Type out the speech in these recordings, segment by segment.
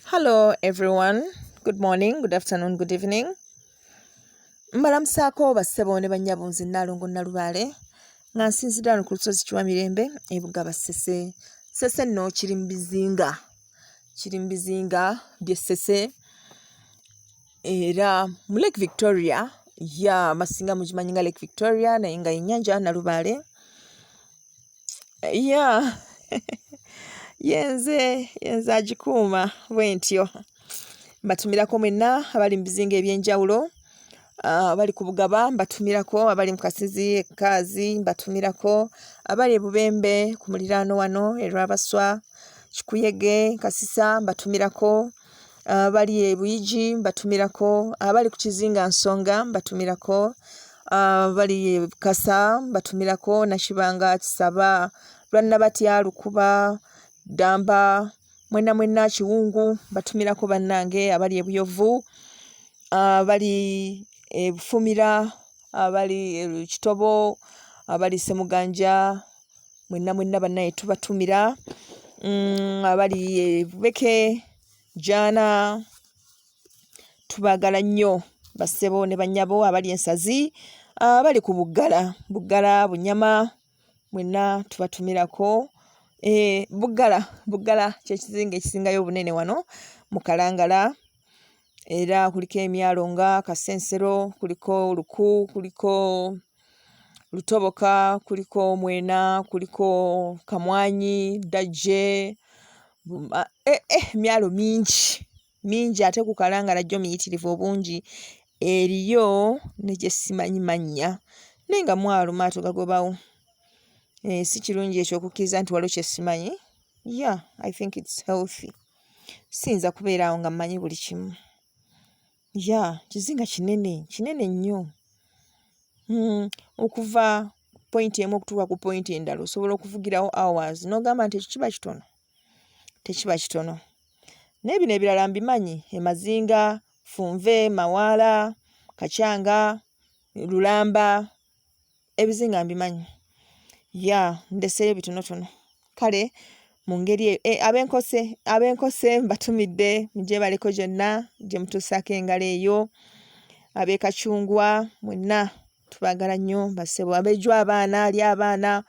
Hello everyone. Good morning, good afternoon, good evening. Mbalamusako bassebo ne bannyabo nze Nnaalongo Nnalubaale nga nsinzira ku lusozi Kiwamirembe ebuga Basese. Sese nno kiri mu bizinga by'Essese era mu Lake Victoria masinga mugimanyi nga Lake Victoria naye nga ennyanja Nnalubaale yenze agikuuma bwe ntyo. Mbatumirako mwenna abali mu bizinga eby'enjawulo, abali ku Bugaba mbatumirako, abali mu Kasizi Kaazi mbatumirako, abali e Bubembe ku muliraano wano e Lwabaswa, Kikuyege, Kasisa mbatumirako, abali e Buyigi mbatumirako, abali ku Kizinga Nsonga mbatumirako, abali e Kasa mbatumirako, Nakibanga, Kisaba, Lwannabatya, Lukuba, Damba, mwenna Kiwungu mbatumirako bannange, abali e Buyovu, abali e Bufumira, abali e Kitobo, abali Semuganja, mwenna bannaye tubatumira, abali e Bubeke, Jana, tubagala nnyo bassebo ne bannyabo, abali Ensazi, abali ku Buggala, Bunyama, mwenna tubatumirako. Buggala kye kizinga ekisingayo obunene wano mu Kalangala, era kuliko emyalo nga Kasensero, kuliko Luku, kuliko Lutoboka, kuliko Mwena, kuliko Kamwanyi, Dajje, emyalo mingi ate ku Kalangala jjo miyitirivu obungi. Eriyo ne gye simanyi mannya naye nga mwalo maato gagobawo. Si kirungi ekyo okukkiriza nti waliwo kye simanyi. I think it's healthy. Siyinza kubeera awo nga mmanyi buli kimu. Kizinga kinene nnyo. Okuva point emu okutuuka ku point endala osobola okuvugirawo hours n'ogamba nti ekyo tekiba kitono. Naye bino ebirala mbimanyi, e Mazinga, Funve, Mawaala, Kakyanga, Lulamba, ebizinga mbimanyi. Ndeseeyo bitonotono. Kale mu ngeri ab'Enkose mbatumidde mugyebaleko gyonna gye mutuusaako engalo eyo. Ab'e Kacungwa mwenna tubagala nnyo bassebo. Ab'Ejwa abaana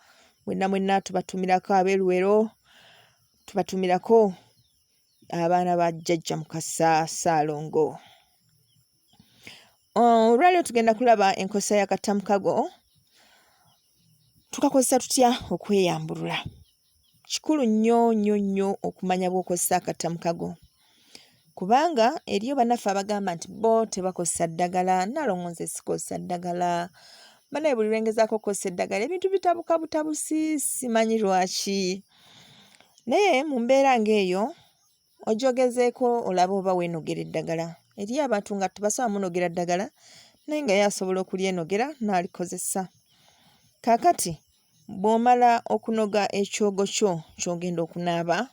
mwenna tubatumirako. Ab'e Luwero tubatumirako. Abaana ba Jjajja Mukasa Ssaalongo. Olwaliro tugenda kulaba enkozesa y'akata mukago. Tukakozesa tutya okweyambulula? Kikulu nnyo okumanya bw'okozesa akata mukago, kubanga eriyo bannaffe abagamba nti bo tebakozesa ddagala. Nnaalongo nze sikozesa ddagala. Banaye buli lwengezaako okukozesa eddagala ebintu bitabuka butabusi, simanyi lwaki. Naye mu mbeera ng'eyo ogyogezeeko olabe oba weenogera eddagala. Eriyo abantu nga tubasaba munogera ddagala naye nga ye asobola okulyenogera n'alikozesa. Kaakati bw'omala okunoga ekyogo kyo ky'ogenda okunaaba,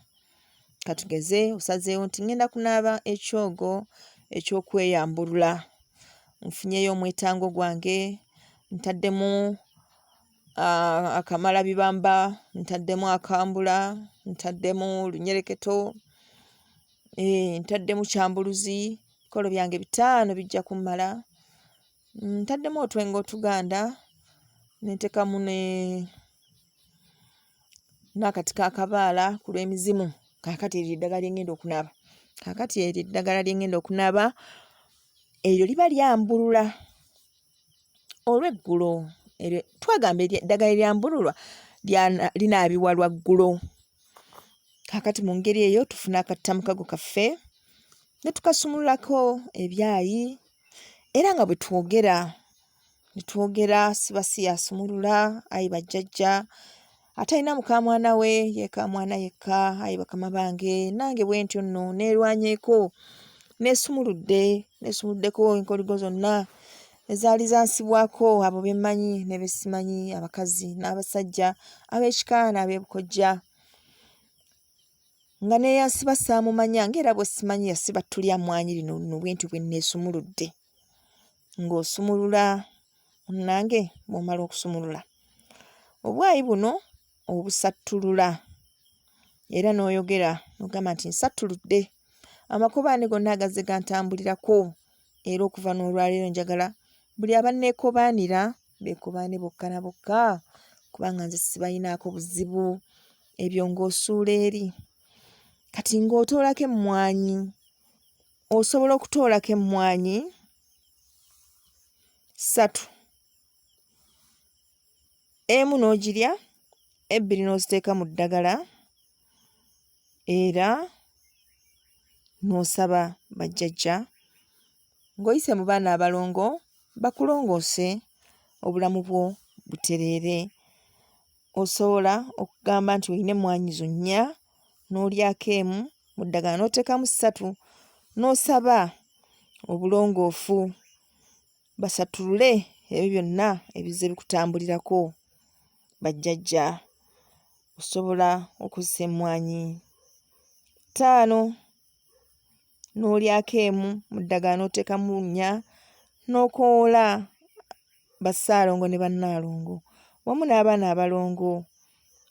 katugeze osazeewo nti ngenda kunaaba ekyogo eky'okweyambulula. Nfunyeyo omwetango gwange, ntaddemu akamalabibamba, ntaddemu akambula, ntaddemu lunyereketo, ntaddemu kyambuluzi, bikolo byange 5 bijja kummala. Ntaddemu otwengo otuganda, nentekamu n'akati k'akabaala ku lw'emizimu. Kaakati eryo eddagala lye ngenda okunaaba. Eryo liba lyambulula olw'eggulo. Twagamba eddagala eryambululwa linaabibwa lwa ggulo. Kaakati mu ngeri eyo tufuna akata mukago kaffe ne tukasumululako ebyayi, era nga bwe twogera siba si yasumulula, ayi bajjajja, ate alina mukamwana we yeekamwana yekka, ayi bakama bange, nange bwe ntyo nno neerwanyeeko, neesumuluddeko enkoligo zonna ezaali zansibwako, abo be mmanyi ne be simanyi, abakazi n'abasajja, ab'ekika n'ab'ebukojja. Nga neeyansiba saamumanya, ng'era bwe simanyi yasiba tulya mmwanyi lino bwe ntyo bwe neesumuludde. Ng'osumulula munnange, bw'omala okusumulula obwayi buno obusattulula era n'oyogera n'ogamba nti nsattuludde. Amakobaane gonna agazze gantambulirako era okuva n'olwaleero njagala buli abanneekobaanira beekobaane bokka na bokka kubanga nze sibayinaako buzibu. Ebyo ng'osuula eri. Kati ng'otoolako emmwanyi, osobola okutoolako emmwanyi 3. Emu n'ogirya, ebbiri n'oziteeka mu ddagala era n'osaba bajjajja ng'oyise mu baana abalongo bakulongoose obulamu bwo butereere. Osobola okugamba nti olina emmwanyi zo 4 n'olyako emu mu ddagala n'oteekamu 3 n'osaba obulongoofu basatulule ebyo byonna ebizze bikutambulirako bajjajja. Osobola okuzisa emmwanyi 5 n'olyako emu mu ddagala n'oteekamu 4 n'okoola bassaalongo ne bannaalongo wamu n'abaana abalongo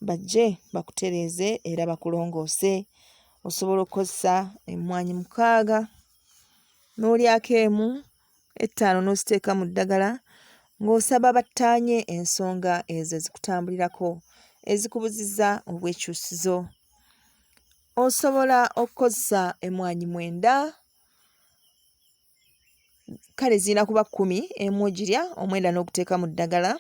bajje bakutereeze era bakulongoose. Osobola okukozesa emmwanyi 6 n'olyako emu 5 n'oziteeka mu ddagala ng'osaba battaanye ensonga ezo ezikutambulirako ezikubuzizza obwekyusizo. Osobola okukozesa emmwanyi 9, kale zirina kuba 10, emu ogirya, omwenda n'oguteeka mu ddagala.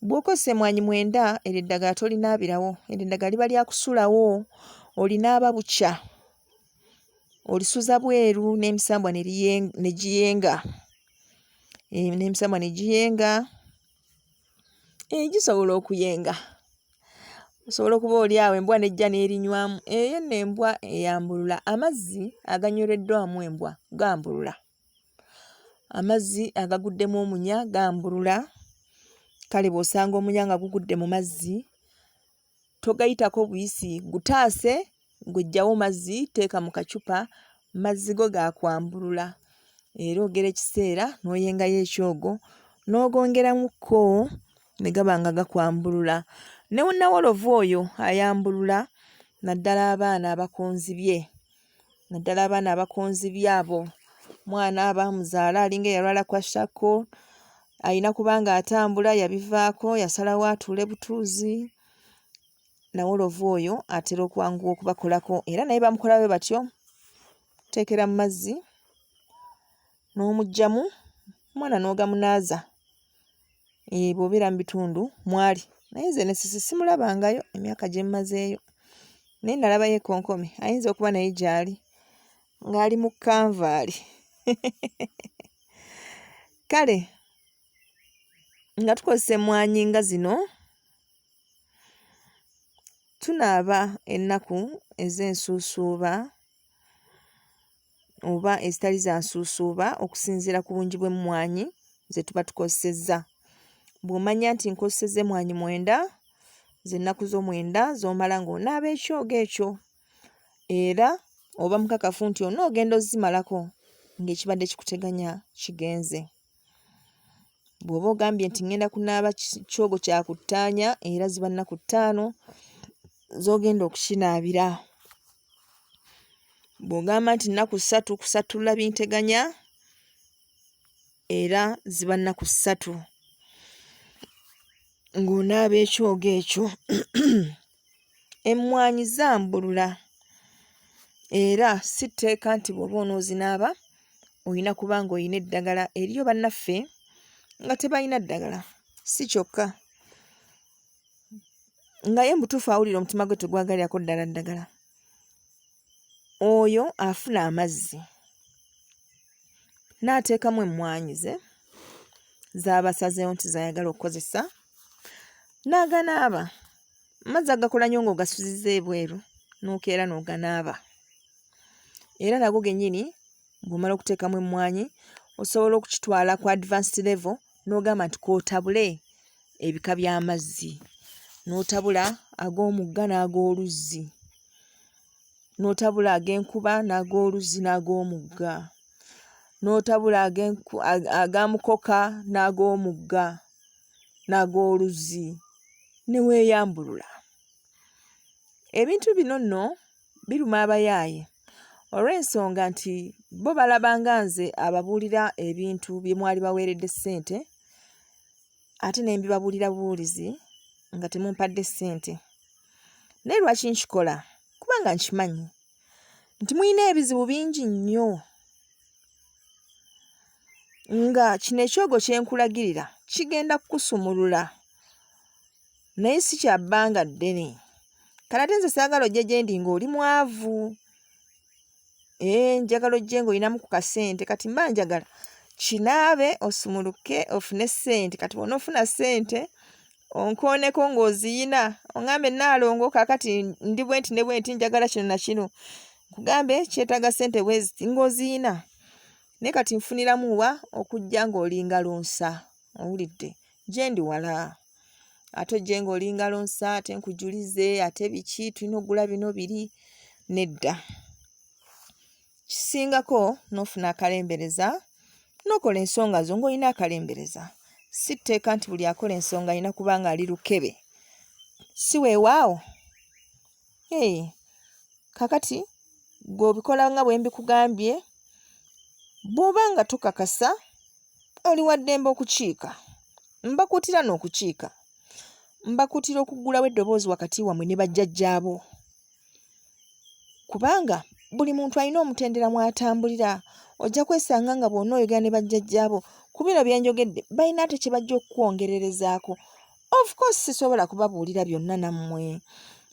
Bw'okozesa emmwanyi 9 eryo eddagala tolinaabirawo, eryo eddagala liba lyakusulawo, olinaaba bukya, olisuza bweru n'emisambwa ne giyenga. N'emisambwa ne giyenga, gisobola okuyenga. Osobola okuba oli awo embwa n'ejja n'erinywamu. Eyo nno embwa eyambulula. Amazzi aganywereddwamu embwa gambulula. Amazzi agaguddemu omunya gambulula. Kale bw'osanga omunya nga gugudde mu mazzi togayitako buyisi, gutaase ng'oggyawo mazzi, teeka mu kacupa, mazzi go gaakwambulula. Era ogera ekiseera n'oyengayo ekyogo n'ogongeramuko ne gaba nga gakwambulula. Ne wunnawolovu oyo ayambulula naddala abaana abakonzibye abo. Mwana abaamuzaala alinga eyalwala kwashiako, ayina kubanga atambula yabivaako yasalawo atuule butuuzi. Nawolovu oyo atera okwanguwa okubakolako era naye bamukola bwe batyo. Teekera mu mazzi n'omuggyamu, omwana n'ogamunaaza. Bw'obeera mu bitundu mwali. Naye nze ne Sisi simulabangayo emyaka gye mmazeeyo. Naye nalabayo ekkonkome, ayinza okuba naye gy'ali ng'ali mu kanvaali. Kale nga tukozesa emmwanyi nga zino tunaaba ennaku ez'ensuusuuba oba ezitali za nsuusuuba okusinziira ku bungi bw'emmwanyi ze tuba tukozesezza. Bw'omanya nti nkozesezza emmwanyi 9, z'ennaku zo 9 z'omala ng'onaaba ekyogo ekyo era oba mukakafu nti onoogenda ozimalako ng'ekibadde kikuteganya kigenze. Bw'oba ogambye nti ngenda kunaaba kyogo kya kuttaanya era ziba nnaku 5 z'ogenda okukinaabira. Bw'ogamba nti nnaku 3 kusatulula binteganya era ziba nnaku 3 ng'onaaba ekyogo ekyo. Emmwanyi zambulula era si tteeka nti bw'oba onoozinaaba olina kuba ng'olina eddagala. Eriyo bannaffe nga tebalina ddagala, si kyokka nga ye mutuufu awulira omutima gwe tegwagalirako ddala ddagala. Oyo afuna amazzi n'ateekamu emmwanyi ze z'abasazeewo nti z'ayagala okukozesa n'aganaaba. Amazzi agakola nnyo ng'ogasuzizza ebweru n'okeera n'oganaaba. Era nago gennyini bw'omala okuteekamu emmwanyi osobola okukitwala ku advanced level n'ogamba nti kootabule ebika by'amazzi. N'otabula ag'omugga n'ag'oluzzi, n'otabula ag'enkuba n'ag'oluzzi n'ag'omugga, n'otabula agamukoka n'ag'omugga n'ag'oluzzi ne weeyambulula. Ebintu bino nno biruma abayaaye olw'ensonga nti bo balabanga nze ababuulira ebintu bye mwali baweeredde ssente ate ne mbibabuulira buwulizi nga temumpadde ssente. Naye lwaki nkikola? Kubanga nkimanyi nti mulina ebizibu bingi nnyo nga kino ekyogo kye nkulagirira kigenda kukusumulula naye si kya bbanga ddene. Kale ate nze saagala ojje gye ndi ng'oli mwavu. Njagala ojje ng'olinamu ku kasente. Kati mba njagala kinaabe osumuluke ofune ssente. Kati bw'onoofuna ssente onkooneko ng'oziyina ongambe Naalongo kaakati ndi bwenti ne bwenti njagala kino na kino. Nkugambe kyetaaga ssente bwe ziti ng'oziyina. Naye kati nfuniramu wa okujja ng'oli ngalo nsa. Owulidde? Gye ndi wala. Ate ojje ng'oli ngalo nsa ate nkujulize ate biki tulina okugula bino biri. Nedda. Kisingako n'ofuna akalembereza n'okola ensonga zo ng'olina akalembereza. Si tteeka nti buli akola ensonga alina kuba nga ali lukebe. Si weewaawo? Kaakati gw'obikola nga bwe mbikugambye bw'oba nga tokakasa oli wa ddembe okukiika. Mbakuutira n'okukiika. Mbakuutira okuggulawo eddoboozi wakati wammwe ne bajjajjaabo. Kubanga buli muntu alina omutendera mw'atambulira. Ojja kwesanga nga bw'onooyogera ne bajjajjaabo ku bino bye njogedde balina ate kye bajja okukwongererezaako. Of course sisobola kubabuulira byonna nammwe.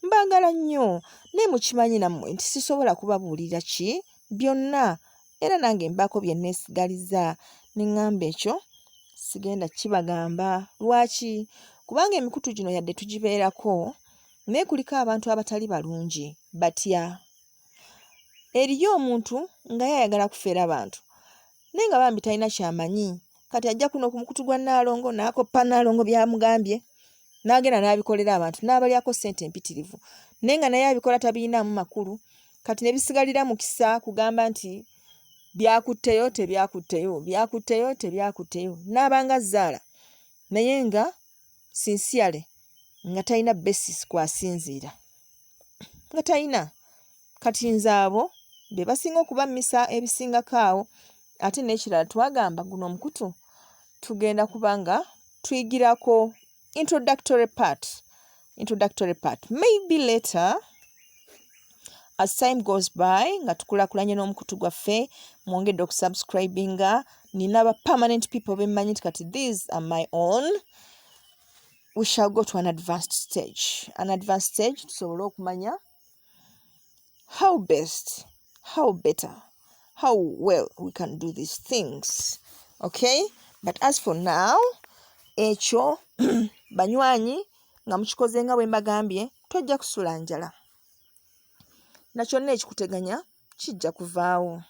Mbaagala nnyo naye mukimanyi nammwe nti sisobola kubabuulira ki byonna. Era nange mbaako bye neesigaliza ne ŋŋamba ekyo sigenda kibagamba. Lwaki? Kubanga emikutu gino yadde tugibeerako naye kuliko abantu abatali balungi batya. Eriyo omuntu nga yayagala kufeera abantu naye nga bambi talina kyamanyi. Kati ajja kuno ku mukutu gwa Naalongo n'akoppa Naalongo byamugambye n'agenda n'abikolera abantu n'abalyako ssente empitirivu naye nga naye abikola tabiinaamu makulu. Kati ne bisigalira mu kisa kugamba nti byakutteyo tebyakutteyo, byakutteyo tebyakutteyo. N'abanga Zaala naye nga sinsiale nga talina basis kwasinziira. Nga talina. Kati nze abo be basinga okubammisa ebisingako awo. Ate n'ekirala twagamba guno omukutu tugenda kubanga tuyigirako introductory part. Maybe later as time goes by nga tukulaakulanye n'omukutu gwaffe mwongedde okusubscribinga. Nina aba permanent people bemmanyi nti kati these are my own. We shall go to an advanced stage. An advanced stage tusobole okumanya how best, how better, how well we can do these things. Okay? But as for now, ekyo banywanyi nga mukikoze nga bwe mbagambye tojja kusula njala. Na kyonna ekikuteganya kijja kuvaawo.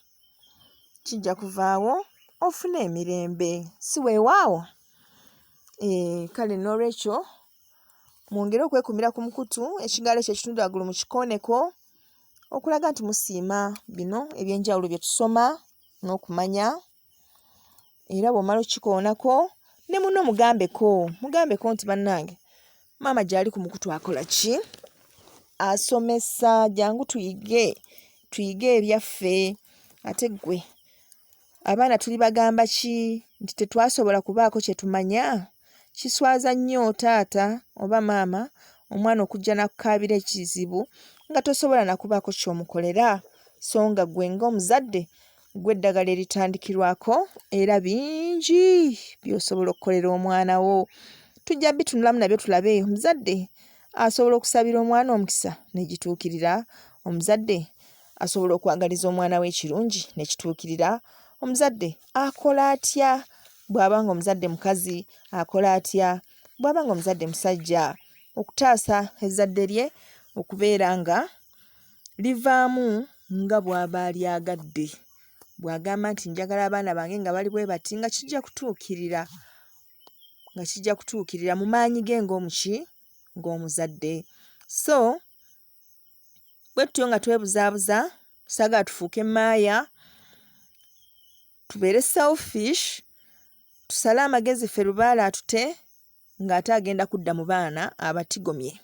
Kijja kuvaawo ofune emirembe. Si weewaawo? Kale n'olwekyo mwongere okwekumira ku mukutu. Ekigaalo ekyo ekitundu waggulu mukikooneko okulaga nti musiima bino ebyenjawulo bye tusoma n'okumanya. Era bw'omala okikoonako ne muno mugambeko nti bannange maama gy'ali ku mukutu akola ki? Asomesa. Jangu tuyige ebyaffe. Ate ggwe abaana tuli bagamba ki? Nti tetwasobola kubaako kye tumanya? Kiswaza nnyo taata oba maama omwana okujja n'akukaabira ekizibu nga tosobola nakubaako ky'omukolera. So nga ggwe ng'omuzadde ggwe eddagala eritandikirwako era bingi by'osobola okukolera omwana wo. Tujja bitunulamu nabyo tulabe. Omuzadde asobola okusabira omwana omukisa n'egituukirira. Omuzadde asobola okwagaliza omwana we ekirungi n'ekituukirira. Omuzadde akola atya? Bw'abanga omuzadde mukazi akola atya? Bw'abanga omuzadde musajja okutaasa ezzadde lye okubeera nga livaamu nga bw'aba alyagadde. Bw'agamba nti njagala abaana bange nga bali bwe bati nga kijja kutuukirira mu maanyi ge ng'omuzadde. So bwe tutyo nga twebuzaabuza saagala tufuuke maaya tubeere selfish tusale amagezi ffe Lubaale atute ng'ate agenda kudda mu baana abatigomye.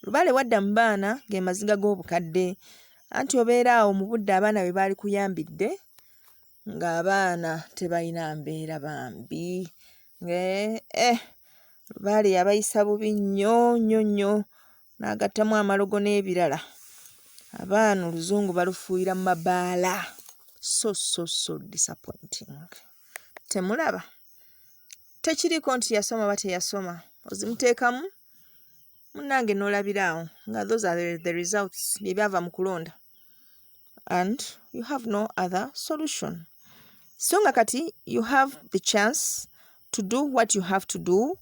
Lubaale wadda mu baana ge maziga g'obukadde anti obeera awo mu budde abaana bwe baali kuyambidde ng'abaana tebalina mbeera bambi. Baali yabayisa bubi nnyo n'agattamu amalogo n'ebirala. Abaana oluzungu balufuuyira mu mabaala. So disappointing. Temulaba? Tekiriko nti yasoma oba teyasoma. Ozimuteekamu munnange n'olabiraawo nga those are the results bye byava mu kulonda. And you have no other solution. So nga kati you have the chance to do what you have to do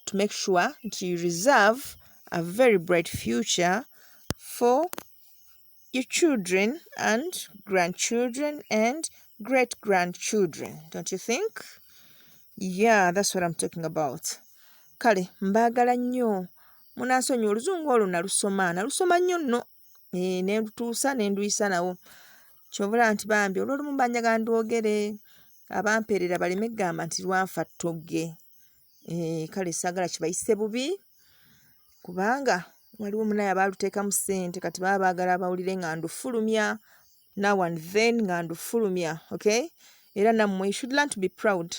to make sure that you reserve a very bright future for your children and grandchildren and great-grandchildren. Don't you think? Yeah, that's what I'm talking about. Kale, mbaagala nnyo. Munansonyiwa oluzungu olwo nalusoma nnyo nno. Ne ntuusa ne nduyisa nawo. Kyobula nti bambi olw'olumu banyaga ndwogere. Abampeerera baleme gamba nti lwanfa ttogge. Kale saagala kibayise bubi. Kubanga waliwo munaye abaaluteekamu ssente kati baba baagala abawulire nga ndufulumya. Now and then nga ndufulumya. Okay? Era nammwe you should learn to be proud.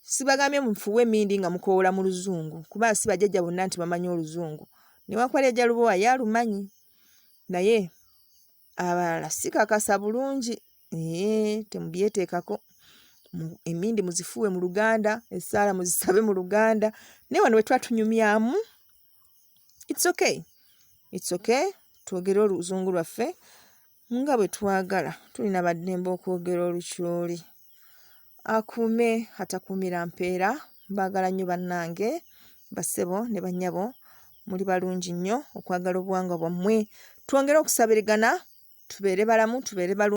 Sibagambye mufuwe emindi nga mukoola mu luzungu. Kuba si bajjajja bonna nti bamanyi oluzungu. Ne wakwali ajja lubowa yalumanyi. Naye abalala sikakasa bulungi. Temubyeteekako. Emindi muzifuwe mu Luganda, essaala muzisabe mu Luganda. Naye wano we twatunyumyamu. It's okay. It's okay. Twogere oluzungu lwaffe nga bwe twagala. Tulina baddembe okwogera olukyoli. Akuume atakuumira mpeera. Mbaagala nnyo bannange, bassebo ne bannyabo. Muli balungi nnyo okwagala obuwangwa bwammwe. Twongere okusabirigana, tubeere balamu, tubeere balungi.